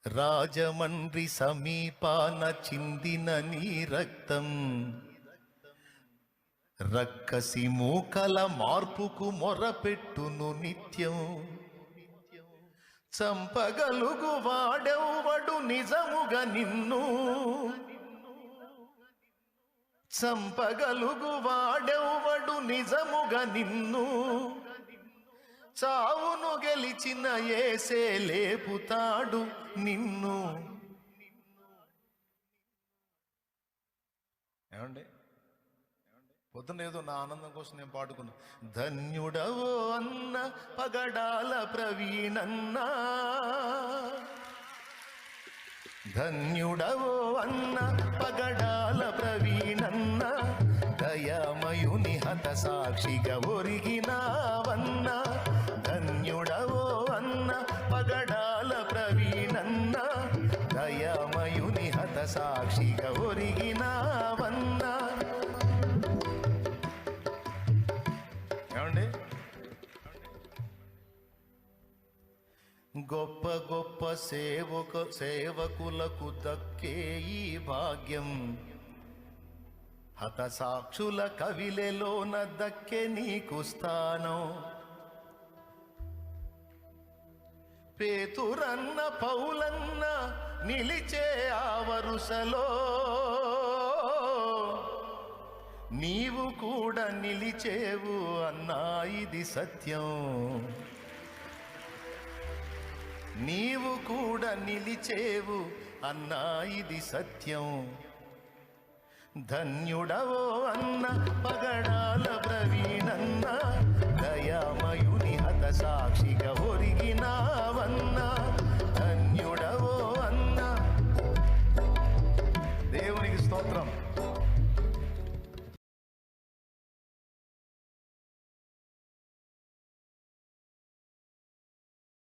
రాజమండ్రి సమీపాన చిందిన నీ రక్తం రక్కసి మూకల మార్పుకు మొరపెట్టును నిత్యం. చంపగలుగు వాడెవ్వడు నిజముగా నిన్ను, చంపగలుగు వాడెవ్వడు నిజముగా నిన్ను. చావును గెలిచిన యేసే లేపుతాడు నిన్ను. ఏమండి పొద్దున ఏదో నా ఆనందం కోసం నేను పాడుకున్నా. ధన్యుడవో అన్న పగడాల ప్రవీణన్నా, ధన్యుడవో అన్న పగడాల ప్రవీణన్న, దయామయుని హత సాక్షిగా ఒరిగినావన్న. ధన్యుడవో అన్న పగడాల ప్రవీణన్న, దయామయుని హత సాక్షిగా ఒరిగినావన్న. ఏమండి గొప్ప గొప్ప సేవకులకు దక్కే ఈ భాగ్యం, హతసాక్షుల కవిలెలోన దక్కే నీకు స్థానం. పేతురన్న పౌలన్న నిలిచే ఆ వరుసలో నీవు కూడా నిలిచేవు అన్నా, ఇది సత్యం. నీవు కూడా నిలిచేవు అన్నా, ఇది సత్యం. ధన్యుడవో అన్న పగడాల ప్రవీణన్న, దయామయుని హత సాక్షిగా ఒరిగినావన్న.